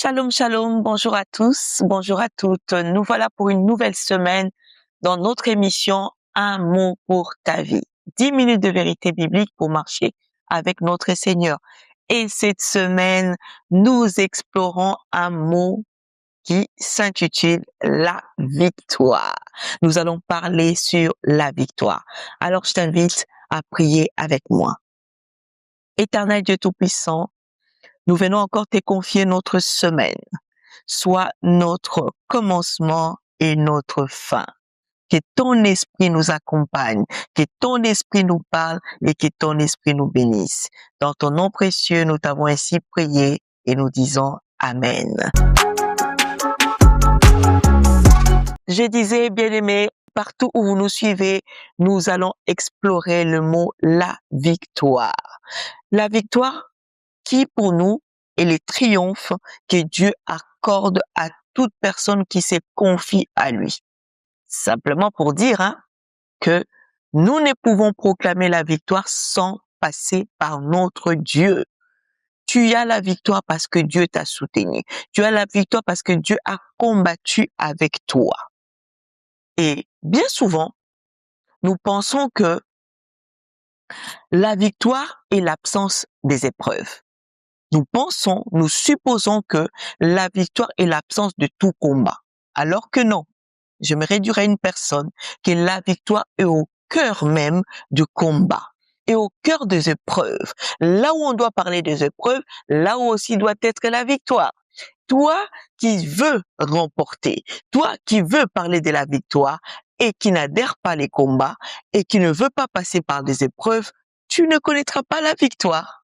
Shalom, shalom, bonjour à tous, bonjour à toutes. Nous voilà pour une nouvelle semaine dans notre émission Un mot pour ta vie. 10 minutes de vérité biblique pour marcher avec notre Seigneur. Et cette semaine, nous explorons un mot qui s'intitule la victoire. Nous allons parler sur la victoire. Alors, je t'invite à prier avec moi. Éternel Dieu Tout-Puissant, nous venons encore te confier notre semaine. Soit notre commencement et notre fin. Que ton esprit nous accompagne, que ton esprit nous parle et que ton esprit nous bénisse. Dans ton nom précieux, nous t'avons ainsi prié et nous disons Amen. Je disais, bien-aimés, partout où vous nous suivez, nous allons explorer le mot la victoire. La victoire qui pour nous est le triomphe que Dieu accorde à toute personne qui se confie à lui. Simplement pour dire que nous ne pouvons proclamer la victoire sans passer par notre Dieu. Tu as la victoire parce que Dieu t'a soutenu. Tu as la victoire parce que Dieu a combattu avec toi. Et bien souvent, nous pensons que la victoire est l'absence des épreuves. Nous supposons que la victoire est l'absence de tout combat. Alors que non. Je me réduirai à une personne que la victoire est au cœur même du combat et au cœur des épreuves. Là où on doit parler des épreuves, là où aussi doit être la victoire. Toi qui veux remporter, toi qui veux parler de la victoire et qui n'adhère pas les combats et qui ne veut pas passer par des épreuves, tu ne connaîtras pas la victoire.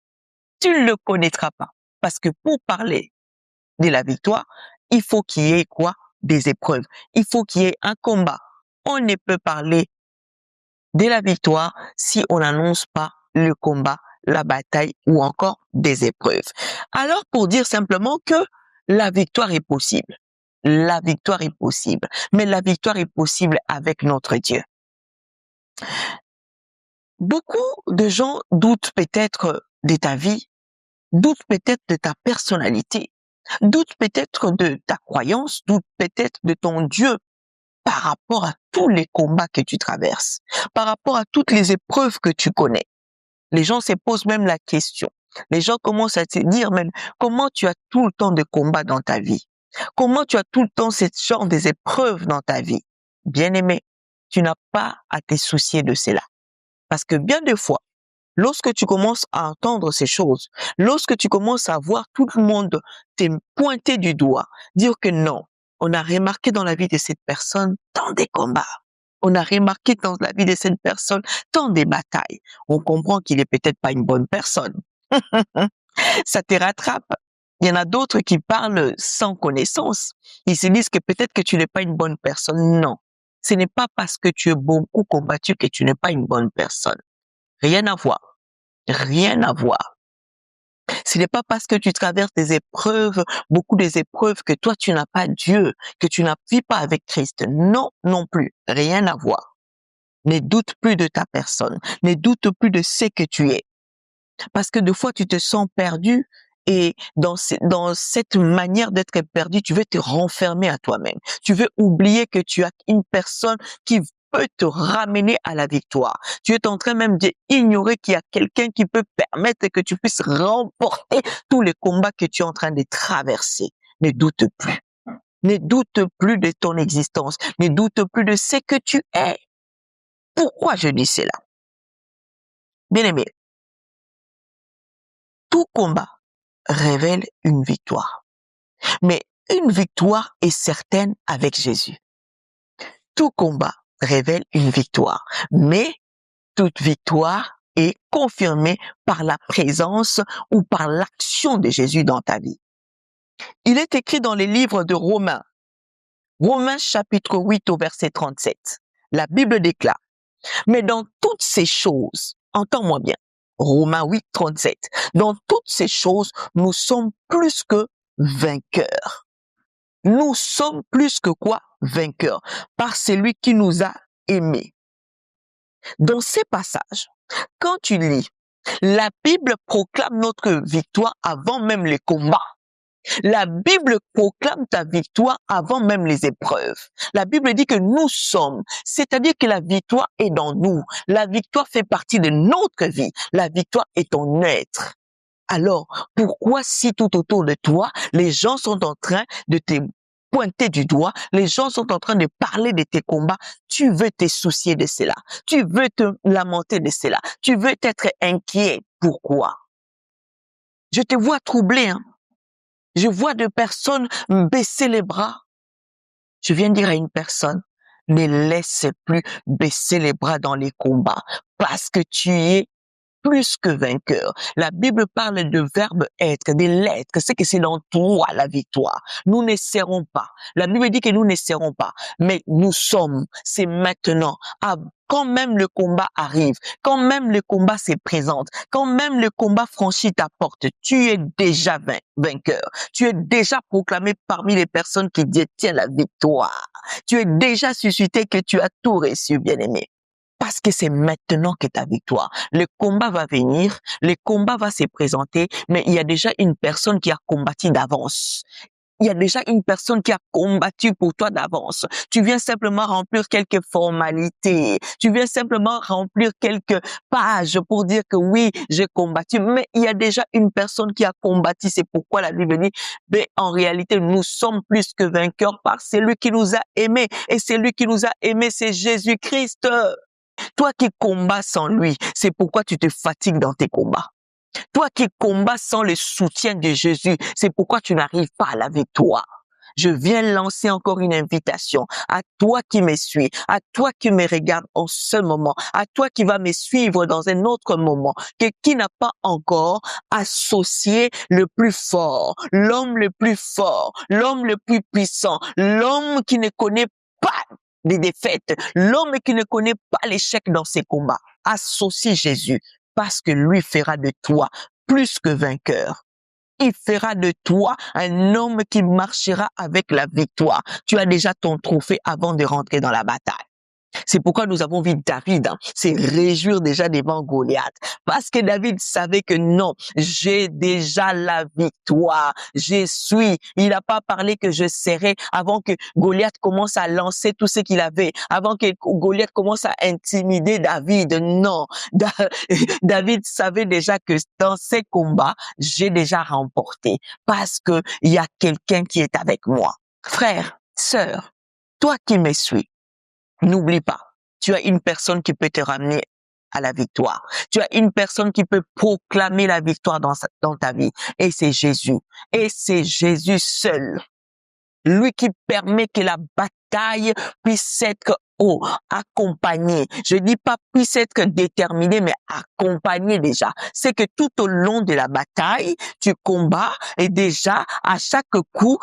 Tu ne le connaîtras pas. Parce que pour parler de la victoire, il faut qu'il y ait quoi? Des épreuves. Il faut qu'il y ait un combat. On ne peut parler de la victoire si on n'annonce pas le combat, la bataille ou encore des épreuves. Alors, pour dire simplement que la victoire est possible. La victoire est possible. Mais la victoire est possible avec notre Dieu. Beaucoup de gens doutent peut-être de ta vie, doutent peut-être de ta personnalité, doutent peut-être de ta croyance, doutent peut-être de ton Dieu par rapport à tous les combats que tu traverses, par rapport à toutes les épreuves que tu connais. Les gens se posent même la question. Les gens commencent à se dire même comment tu as tout le temps de combats dans ta vie. Comment tu as tout le temps ce genre des épreuves dans ta vie. Bien-aimé, tu n'as pas à te soucier de cela. Parce que bien des fois, lorsque tu commences à entendre ces choses, lorsque tu commences à voir tout le monde te pointer du doigt, dire que non, on a remarqué dans la vie de cette personne tant des combats. On a remarqué dans la vie de cette personne tant des batailles. On comprend qu'il est peut-être pas une bonne personne. Ça te rattrape. Il y en a d'autres qui parlent sans connaissance. Ils se disent que peut-être que tu n'es pas une bonne personne. Non. Ce n'est pas parce que tu es beaucoup combattu que tu n'es pas une bonne personne. Rien à voir. Rien à voir. Ce n'est pas parce que tu traverses des épreuves, beaucoup des épreuves, que toi tu n'as pas Dieu, que tu n'as pas avec Christ. Non, non plus. Rien à voir. Ne doute plus de ta personne. Ne doute plus de ce que tu es. Parce que des fois tu te sens perdu et dans cette manière d'être perdu, tu veux te renfermer à toi-même. Tu veux oublier que tu as une personne qui peut te ramener à la victoire. Tu es en train même d'ignorer qu'il y a quelqu'un qui peut permettre que tu puisses remporter tous les combats que tu es en train de traverser. Ne doute plus. Ne doute plus de ton existence. Ne doute plus de ce que tu es. Pourquoi je dis cela? Bien-aimé, tout combat révèle une victoire. Mais une victoire est certaine avec Jésus. Tout combat révèle une victoire. Mais toute victoire est confirmée par la présence ou par l'action de Jésus dans ta vie. Il est écrit dans les livres de Romains, Romains chapitre 8 au verset 37. La Bible déclare, mais dans toutes ces choses, entends-moi bien, Romains 8, 37, dans toutes ces choses, nous sommes plus que vainqueurs. Nous sommes plus que quoi? Vainqueurs. Par celui qui nous a aimés. Dans ces passages, quand tu lis, la Bible proclame notre victoire avant même les combats. La Bible proclame ta victoire avant même les épreuves. La Bible dit que nous sommes, c'est-à-dire que la victoire est dans nous. La victoire fait partie de notre vie. La victoire est ton être. Alors, pourquoi si tout autour de toi, les gens sont en train de te pointer du doigt, les gens sont en train de parler de tes combats, tu veux te soucier de cela, tu veux te lamenter de cela, tu veux être inquiet. Pourquoi? Je te vois troublé, hein? Je vois deux personnes baisser les bras. Je viens de dire à une personne, ne laisse plus baisser les bras dans les combats parce que tu es plus que vainqueur. La Bible parle de verbe être, de l'être, c'est que c'est dans toi la victoire. Nous ne serons pas. La Bible dit que nous ne serons pas, mais nous sommes. C'est maintenant. Quand même le combat arrive, quand même le combat se présente, quand même le combat franchit ta porte, tu es déjà vainqueur. Tu es déjà proclamé parmi les personnes qui détiennent la victoire. Tu es déjà suscité que tu as tout reçu, bien-aimé. Parce que c'est maintenant que ta victoire. Le combat va venir, le combat va se présenter, mais il y a déjà une personne qui a combattu d'avance. Il y a déjà une personne qui a combattu pour toi d'avance. Tu viens simplement remplir quelques formalités. Tu viens simplement remplir quelques pages pour dire que oui, j'ai combattu. Mais il y a déjà une personne qui a combattu. C'est pourquoi la Bible dit, mais en réalité, nous sommes plus que vainqueurs par celui qui nous a aimés. Et celui qui nous a aimés, c'est Jésus-Christ. Toi qui combats sans lui, c'est pourquoi tu te fatigues dans tes combats. Toi qui combats sans le soutien de Jésus, c'est pourquoi tu n'arrives pas à la victoire. Je viens lancer encore une invitation à toi qui me suis, à toi qui me regarde en ce moment, à toi qui va me suivre dans un autre moment, qui n'a pas encore associé le plus fort, l'homme le plus fort, l'homme le plus puissant, l'homme qui ne connaît pas des défaites, l'homme qui ne connaît pas l'échec dans ses combats. Associe Jésus parce que lui fera de toi plus que vainqueur. Il fera de toi un homme qui marchera avec la victoire. Tu as déjà ton trophée avant de rentrer dans la bataille. C'est pourquoi nous avons vu David se réjouir déjà devant Goliath. Parce que David savait que non, j'ai déjà la victoire. Je suis. Il n'a pas parlé que je serai avant que Goliath commence à lancer tout ce qu'il avait. Avant que Goliath commence à intimider David. Non. David savait déjà que dans ces combats, j'ai déjà remporté. Parce que il y a quelqu'un qui est avec moi. Frère, sœur, toi qui me suis, n'oublie pas, tu as une personne qui peut te ramener à la victoire. Tu as une personne qui peut proclamer la victoire dans ta vie. Et c'est Jésus. Et c'est Jésus seul. Lui qui permet que la bataille puisse être accompagnée. Je dis pas puisse être déterminée, mais accompagnée déjà. C'est que tout au long de la bataille, tu combats et déjà, à chaque coup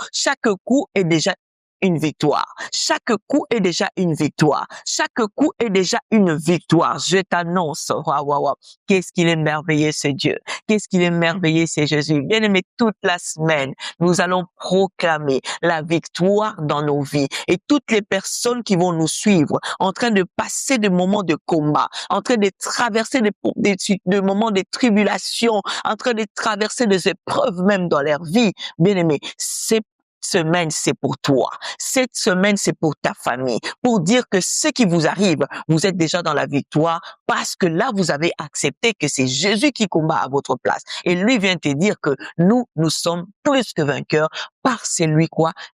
est déjà une victoire. Chaque coup est déjà une victoire. Chaque coup est déjà une victoire. Je t'annonce, waouh, waouh, waouh. Qu'est-ce qu'il est merveilleux, ce Dieu. Qu'est-ce qu'il est merveilleux, c'est Jésus. Bien aimé, toute la semaine, nous allons proclamer la victoire dans nos vies. Et toutes les personnes qui vont nous suivre, en train de passer des moments de combat, en train de traverser des moments de tribulation, en train de traverser des épreuves même dans leur vie, bien aimé, cette semaine, c'est pour toi. Cette semaine, c'est pour ta famille. Pour dire que ce qui vous arrive, vous êtes déjà dans la victoire parce que là, vous avez accepté que c'est Jésus qui combat à votre place. Et lui vient te dire que nous sommes plus que vainqueurs par celui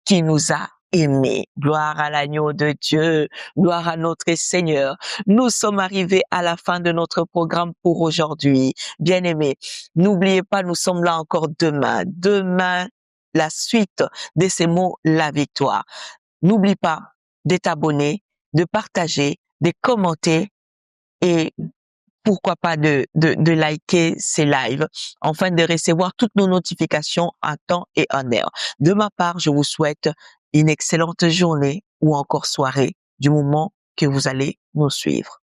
qui nous a aimés. Gloire à l'agneau de Dieu. Gloire à notre Seigneur. Nous sommes arrivés à la fin de notre programme pour aujourd'hui. Bien-aimés, n'oubliez pas, nous sommes là encore demain. Demain, la suite de ces mots, la victoire. N'oublie pas de t'abonner, de partager, de commenter et pourquoi pas de liker ces lives, afin de recevoir toutes nos notifications en temps et en heure. De ma part, je vous souhaite une excellente journée ou encore soirée du moment que vous allez nous suivre.